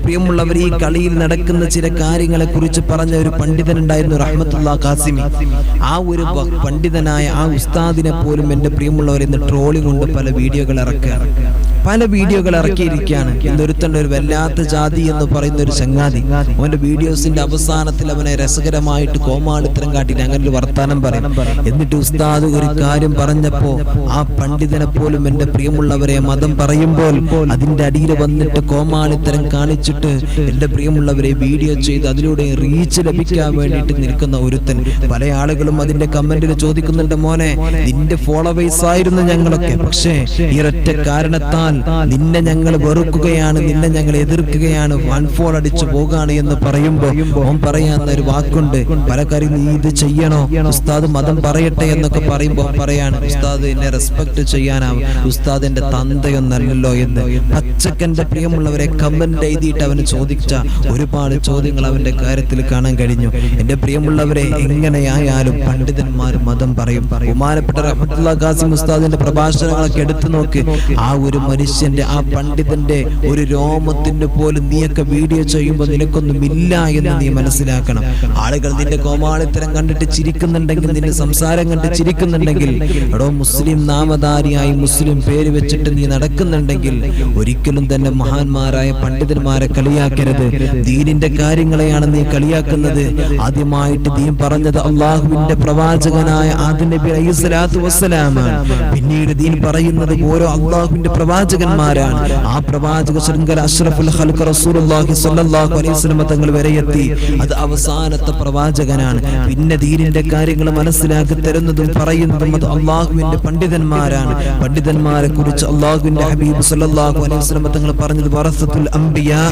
പ്രിയമുള്ളവർ, ഈ കളിയിൽ നടക്കുന്ന ചില കാര്യങ്ങളെ കുറിച്ച് പറഞ്ഞ ഒരു പണ്ഡിതനുണ്ടായിരുന്നു, റഹ്മത്തുള്ള ഖാസിമി. ആ ഒരു പണ്ഡിതനായ ആ ഉസ്താദിനെ പോലും എൻ്റെ പ്രിയമുള്ളവർ ഇന്ന് ട്രോളി കൊണ്ട് പല വീഡിയോകൾ ഇറക്കിയിരിക്കുകയാണ്. എന്നൊരുത്തണ്ട് ഒരു വല്ലാത്ത ജാതി എന്ന് പറയുന്ന ഒരു ചങ്ങാതി, അവന്റെ വീഡിയോസിന്റെ അവസാനത്തിൽ അവനെ രസകരമായിട്ട് കോമാളിത്തരം കാട്ടിട്ട് അങ്ങനെ ഒരു വർത്താനം പറയും. എന്നിട്ട് ഉസ്താദ് ഒരു കാര്യം പറഞ്ഞപ്പോ ആ പണ്ഡിതനെ പോലും എൻ്റെ പ്രിയമുള്ളവരെ മതം പറയുമ്പോൾ അതിന്റെ അടിയിൽ വന്നിട്ട് കോമാളിത്തരം കാണിച്ചിട്ട് എൻ്റെ പ്രിയമുള്ളവരെ വീഡിയോ ചെയ്ത് അതിലൂടെ റീച്ച് ലഭിക്കാൻ വേണ്ടിയിട്ട് നിൽക്കുന്ന ഒരുത്തൻ. പല ആളുകളും അതിന്റെ കമന്റിൽ ചോദിക്കുന്നുണ്ട്, മോനെ നിന്റെ ഫോളോവേഴ്സ് ആയിരുന്നു ഞങ്ങളൊക്കെ, പക്ഷേ ഈ ഒരൊറ്റ കാരണത്താൽ നിന്നെ ഞങ്ങൾ വെറുക്കുകയാണ്, നിന്നെ ഞങ്ങൾ എതിർക്കുകയാണ്, അൺഫോളോ അടിച്ചു പോകാണ് എന്ന് പറയുമ്പോ അവൻ പറയാന്ന ഒരു വാക്കുണ്ട്, പല കാര്യം നീ ഇത് ചെയ്യണോ, ഉസ്താദ് മതം പറയട്ടെ എന്നൊക്കെ പറയുമ്പോ പറയാണ്, ഉസ്താദ് എന്നെ റെസ്പെക്ട് ചെയ്യാനാവും, ഉസ്താദ് എന്റെ തന്തയൊന്നല്ലോ എന്ന്. പച്ചക്കന്റെ പ്രിയമുള്ളവരെ കമന്റ് എഴുതിയിട്ട് അവന് ചോദിച്ച ഒരുപാട് ചോദ്യങ്ങൾ അവന്റെ കാര്യത്തിൽ കാണാൻ കഴിഞ്ഞു. എന്റെ പ്രിയമുള്ളവരെ, എങ്ങനെയായാലും പണ്ഡിതന്മാർ മതം പറയും. ബഹുമാനപ്പെട്ട റഹ്മത്തുള്ള ഖാസിം ഉസ്താദിന്റെ പ്രഭാഷണങ്ങളൊക്കെ എടുത്തു നോക്ക്. ആ ഒരു മനുഷ്യന്റെ, ആ പണ്ഡിതന്റെ ഒരു രോമത്തിന് പോലും നീയൊക്കെ വീഡിയോ ചെയ്യുമ്പോൾ നിനക്കൊന്നുമില്ല എന്ന് നീ മനസ്സിലാക്കണം. ആളുകൾ നിന്റെ കോമാളിത്തരം കണ്ടിട്ട് ചിരിക്കുന്നുണ്ടെങ്കിൽ, നിന്റെ സംസാരം കണ്ട് ചിരിക്കുന്നുണ്ടെങ്കിൽ, എടോ മുസ്ലിം നാമധാരിയായി മുസ്ലിം പേര് വെച്ചിട്ട് നീ നടക്കുന്നുണ്ടെങ്കിൽ ഒരിക്കലും തന്നെ മഹാന്മാരായ പണ്ഡിതന്മാരെ കളിയാക്കരുത്. ദീനിന്റെ കാര്യങ്ങളെയാണ് നീ കളിയാക്കുന്നത്. ആദ്യമായിട്ട് ദീൻ പറഞ്ഞത് അള്ളാഹുവിന്റെ പ്രവാചകനായ ആദം നബി അലൈഹിസ്സലാത്തു വസ്സലാമാണ്. പിന്നീട് ദീൻ പറയുന്നത് ഓരോ അള്ളാഹുവിന്റെ പ്രവാചകന്മാരാണ്. ആ പ്രവാചക ശൃംഖല അഷ്റഫുൽ ഖൽഖ് റസൂലുള്ളാഹി സ്വല്ലല്ലാഹു അലൈഹി വസല്ലം തങ്ങൾ വരെ എത്തി. അത് അവസാനത്തെ പ്രവാചകനാണ്. പിന്നെ ദീനിന്റെ കാര്യങ്ങൾ മനസ്സിലാക്കി തരുന്നതും പറയുന്നതും അത് അള്ളാഹുവിന്റെ പണ്ഡിതന്മാരാണ്. പണ്ഡിതന്മാരെ കുറിച്ച് അള്ളാഹുവിന്റെ ഹബീബ് സ്വല്ലല്ലാഹു അലൈഹി വസല്ലം തങ്ങൾ പറഞ്ഞത് വറസത്തുൽ അംബിയാ,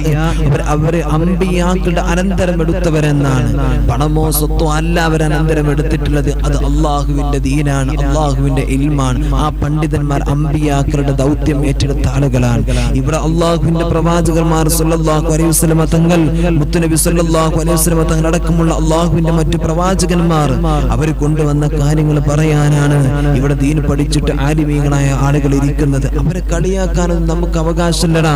അവരെ അംബിയാക്കളുടെ അനന്തരം എടുത്തവരെന്നാണ്. പണമോ സ്വത്തോ അല്ല അവർ അനന്തരം എടുത്തിട്ടുള്ളത്, അത് അള്ളാഹുവിന്റെ ദീനാണ്, അള്ളാഹുവിന്റെ ഇൽമാണ്. ആ പണ്ഡിതന്മാർ അംബിയാക്കളുടെ ദൗത്യം ഏറ്റെടുത്ത ആളുകളാണ്. ഇവിടെ അള്ളാഹുവിന്റെ പ്രവാചകന്മാർ സ്വല്ലല്ലാഹു അലൈഹി വസല്ലം തങ്ങൾ, മുത്തുനബി സ്വല്ലല്ലാഹു അലൈഹി വസല്ലം തങ്ങൾ അടക്കമുള്ള അള്ളാഹുവിന്റെ മറ്റു പ്രവാചകന്മാർ അവർ കൊണ്ടുവന്ന കാര്യങ്ങൾ പറയാനാണ് ഇവിടെ ദീൻ പഠിച്ചിട്ട് ആലിമീങ്ങളായ ആളുകൾ ഇരിക്കുന്നത്. അവരെ കളിയാക്കാനൊന്നും നമുക്ക് അവകാശമില്ലടാ.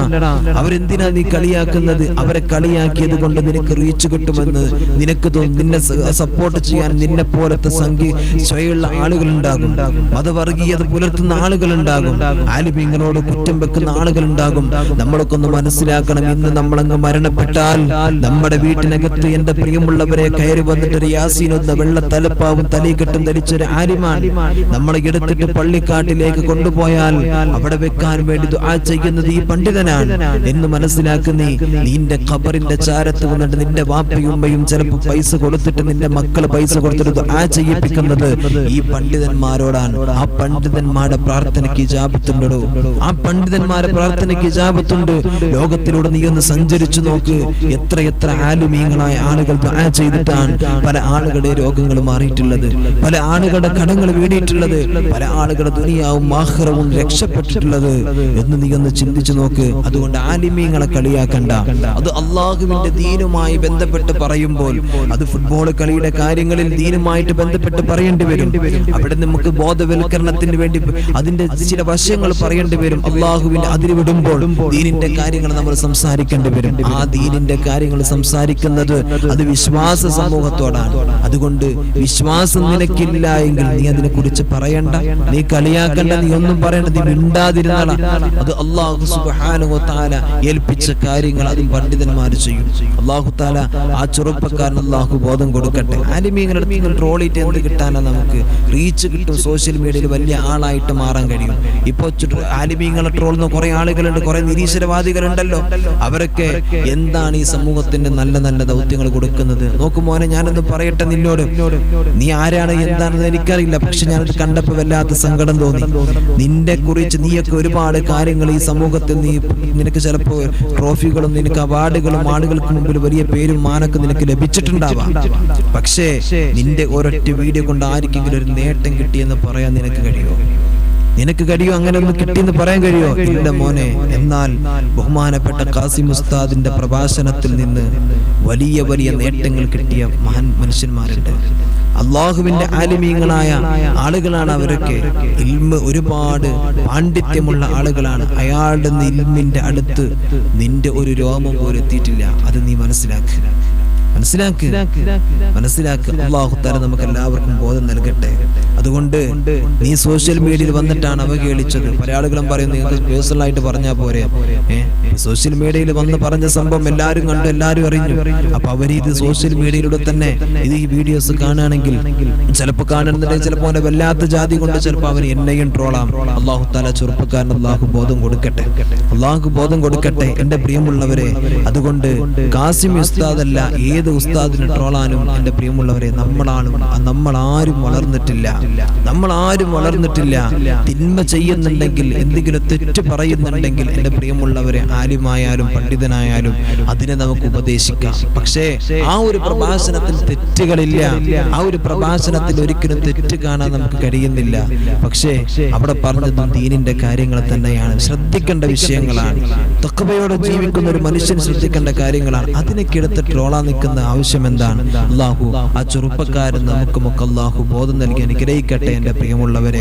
അവരെന്തിനാ നീ കളിയാക്കുന്നത്? അവരെ കളിയാക്കിയത് കൊണ്ട് നിനക്ക് റീച്ച് കിട്ടുമെന്ന് നിനക്ക് നിന്നെ സപ്പോർട്ട് ചെയ്യാൻ നിന്നെ പോലത്തെ സ്വയുള്ള ആളുകളുണ്ടാകും, മതവർഗീയത പുലർത്തുന്ന ആളുകളുണ്ടാകും, ആലിമീങ്ങളോട് കുറ്റം വെക്കുന്ന ആളുകളുണ്ടാകും. നമ്മളൊക്കെ ഒന്ന് മനസ്സിലാക്കണം, ഇന്ന് നമ്മളങ്ങ് മരണപ്പെട്ടാൽ നമ്മുടെ വീട്ടിനകത്ത് എന്റെ പ്രിയമുള്ളവരെ കയറി വന്നിട്ട് യാസീനൊന്ന വെള്ള തലപ്പാവും തലീകെട്ടും ധരിച്ചൊരു ആലിമാണ് നമ്മളെ എടുത്തിട്ട് പള്ളിക്കാട്ടിലേക്ക് കൊണ്ടുപോയാൽ അവിടെ വെക്കാൻ വേണ്ടി ദുആ ചെയ്യുന്നത് ഈ പണ്ഡിതനാണ് എന്ന് മനസ്സിലാക്കുന്നേ. നിന്റെ ഖബറിന്റെ ചാരത്ത് വന്നിട്ട് നിന്റെ വാപ്പയും ഉമ്മയും ചിലപ്പോൾ പൈസ കൊടുത്തിട്ട് നിന്റെ മക്കള് പൈസ കൊടുത്തിട്ട് ദുആ ചെയ്യിപ്പിക്കുന്നത് ഈ പണ്ഡിതന്മാരോടാണ്. ആ പണ്ഡിതന്മാരുടെ പ്രാർത്ഥനയ്ക്ക് ഇജാബത്തുണ്ടോ? ആ പണ്ഡിതന്മാരുടെ പ്രാർത്ഥനയ്ക്ക് ഇജാബത്തുണ്ട്. ലോകത്തിലൂടെ നീ ഒന്ന് സഞ്ചരിച്ചു നോക്ക്. എത്ര ആലിമീങ്ങളായ ആളുകൾ ദുആ ചെയ്തിട്ടാണ് പല ആളുകളുടെ രോഗങ്ങൾ മാറിയിട്ടുള്ളത്, പല ആളുകളുടെ കടങ്ങൾ വീടിയിട്ടുള്ളത്, പല ആളുകളുടെ ദുനിയാവും ആഖിറവും രക്ഷപ്പെട്ടിട്ടുള്ളത് എന്ന് നീ ഒന്ന് ചിന്തിച്ചു നോക്ക്. അതുകൊണ്ട് ആലിമീങ്ങളെ കളിയാക്കണ്ട. അത് അള്ളാഹുവിന്റെ ദീനുമായി ബന്ധപ്പെട്ട് പറയുമ്പോൾ, അത് ഫുട്ബോൾ കളിയുടെ കാര്യങ്ങളിൽ ദീനുമായിട്ട് ബന്ധപ്പെട്ട് പറയേണ്ടി വരും. അവിടെ നമുക്ക് ബോധവൽക്കരണത്തിന് വേണ്ടി അതിന്റെ ചില വശങ്ങൾ പറയേണ്ടി വരും. അള്ളാഹുവിന്റെ അതിര് വിടുമ്പോൾ ദീനിന്റെ കാര്യങ്ങൾ നമ്മൾ സംസാരിക്കേണ്ടി വരും. ആ ദീനിന്റെ കാര്യങ്ങൾ സംസാരിക്കുന്നത് അത് വിശ്വാസ സമൂഹത്തോടാണ്. അതുകൊണ്ട് വിശ്വാസം നിനക്കില്ല എങ്കിൽ നീ അതിനെ കുറിച്ച് പറയണ്ട, നീ കളിയാക്കണ്ട, നീ ഒന്നും പറയണ്ട, നീ മിണ്ടാതിരുന്നാള. അത് അല്ലാഹു സുബ്ഹാനഹു വ തആല ഏൽപ്പിച്ച കാര്യങ്ങൾ അതും പണ്ഡിതന്മാർ ചെയ്യും. അല്ലാഹു തആല ആ ചെറുപ്പക്കാരന് അല്ലാഹു ബോധം കൊടുക്കട്ടെ. ആലിമീങ്ങളുടെ അടുത്ത് ട്രോളിട്ട് എന്ത് കിട്ടാനാ? നമുക്ക് റീച്ച് കിട്ടും, സോഷ്യൽ മീഡിയയിൽ വലിയ ആളായിട്ട് മാറാൻ കഴിയും. ഇപ്പൊ ആലിമീങ്ങളെ ട്രോളുന്ന കുറെ ആളുകളുണ്ട്, കുറെ നിരീശ്വരവാദികളുണ്ടല്ലോ. അവരൊക്കെ എന്താണ് ഈ സമൂഹത്തിന്റെ നല്ല നല്ല ദൗത്യങ്ങൾ കൊടുക്കുന്നത്? നോക്കു മോനെ, ഞാനൊന്ന് പറയട്ടെ നിന്നോട്, നീ ആരാണ് എന്താണെന്ന് എനിക്കറിയില്ല, പക്ഷെ ഞാനത് കണ്ടപ്പോ വല്ലാത്ത സങ്കടം തോന്നി. നിന്നെ കുറിച്ച് നീയൊക്കെ ഒരുപാട് കാര്യങ്ങൾ ഈ സമൂഹത്തിൽ നിനക്ക് ചിലപ്പോ ട്രോഫികളും നിനക്ക് അവാർഡുകളും ആളുകൾക്ക് മുമ്പിൽ വലിയ പേരും മാനൊക്കെ നിനക്ക് ലഭിച്ചിട്ടുണ്ടാവാം. പക്ഷേ നിന്റെ ഒരൊറ്റ വീഡിയോ കൊണ്ട് ആർക്കെങ്കിലും ഒരു നേട്ടം കിട്ടിയെന്ന് പറയാൻ നിനക്ക് കഴിയുമോ? നിനക്ക് കഴിയോ അങ്ങനെ ഒന്ന് കിട്ടിയെന്ന് പറയാൻ കഴിയോ? ഇല്ല മോനെ. എന്നാൽ ബഹുമാനപ്പെട്ട ഖാസിം ഉസ്താദിന്റെ പ്രഭാഷണത്തിൽ നിന്ന് വലിയ വലിയ നേട്ടങ്ങൾ കിട്ടിയ മനുഷ്യന്മാരുണ്ട്. അള്ളാഹുവിന്റെ ആലിമീങ്ങളായ ആളുകളാണ് അവരൊക്കെ. ഇൽമ് ഒരുപാട് പാണ്ഡിത്യമുള്ള ആളുകളാണ്. അയാളുടെ ഇൽമിന്റെ അടുത്ത് നിന്റെ ഒരു രോമം പോലും എത്തിയിട്ടില്ല. അത് നീ മനസ്സിലാക്ക്. അല്ലാഹു തആല നമുക്ക് എല്ലാവർക്കും ബോധം നൽകട്ടെ. അതുകൊണ്ട് നീ സോഷ്യൽ മീഡിയയിൽ വന്നിട്ടാണ് അവഹേളിച്ചത്. പല ആളുകളും പറയുന്നു നിങ്ങൾക്ക് പേഴ്സണൽ ആയിട്ട് പറഞ്ഞാൽ പോരെ. സോഷ്യൽ മീഡിയയിൽ വന്ന് പറഞ്ഞ സംഭവം എല്ലാവരും കണ്ടു, എല്ലാവരും അറിഞ്ഞു. അപ്പൊ അവരിത് സോഷ്യൽ മീഡിയയിലൂടെ തന്നെ ഈ വീഡിയോസ് കാണുകയാണെങ്കിൽ ചിലപ്പോൾ കാണുന്നുണ്ടെങ്കിൽ ചിലപ്പോൾ അവന്റെ വല്ലാത്ത ജാതി കൊണ്ട് ചിലപ്പോൾ അവൻ എന്നെയും ട്രോളാം. അല്ലാഹു തആല ചെറുപ്പക്കാരൻ അല്ലാഹു ബോധം കൊടുക്കട്ടെ. എന്റെ പ്രിയമുള്ളവരെ, അതുകൊണ്ട് ഖാസിം ഉസ്താദല്ല ഏത് ഉസ്താദിനെ ട്രോളാനും എന്റെ പ്രിയമുള്ളവരെ നമ്മളാരും വളർന്നിട്ടില്ല. തിന്മ ചെയ്യുന്നുണ്ടെങ്കിൽ, എന്തെങ്കിലും തെറ്റ് പറയുന്നുണ്ടെങ്കിൽ എന്റെ പ്രിയമുള്ളവരെ, ആലിമായാലും പണ്ഡിതനായാലും അതിനെ നമുക്ക് ഉപദേശിക്കാം. പക്ഷേ ആ ഒരു പ്രഭാഷണത്തിൽ തെറ്റുകളില്ല. ആ ഒരു പ്രഭാഷണത്തിൽ ഒരിക്കലും തെറ്റ് കാണാൻ നമുക്ക് കഴിയുന്നില്ല. പക്ഷേ അവിടെ പറഞ്ഞതും ദീനിന്റെ കാര്യങ്ങൾ തന്നെയാണ്. ശ്രദ്ധിക്കേണ്ട വിഷയങ്ങളാണ്. തഖ്വയോടെ ജീവിക്കുന്ന ഒരു മനുഷ്യൻ ശ്രദ്ധിക്കേണ്ട കാര്യങ്ങളാണ്. അതിനൊക്കെ എടുത്ത് ട്രോളാൻ നിൽക്കുന്ന ആവശ്യം എന്താണ്? അല്ലാഹു ആ ചെറുപ്പക്കാരൻ നമുക്കുമൊക്കെ അല്ലാഹു ബോധം നൽകി അനുഗ്രഹിക്കട്ടെ എന്റെ പ്രിയമുള്ളവരെ.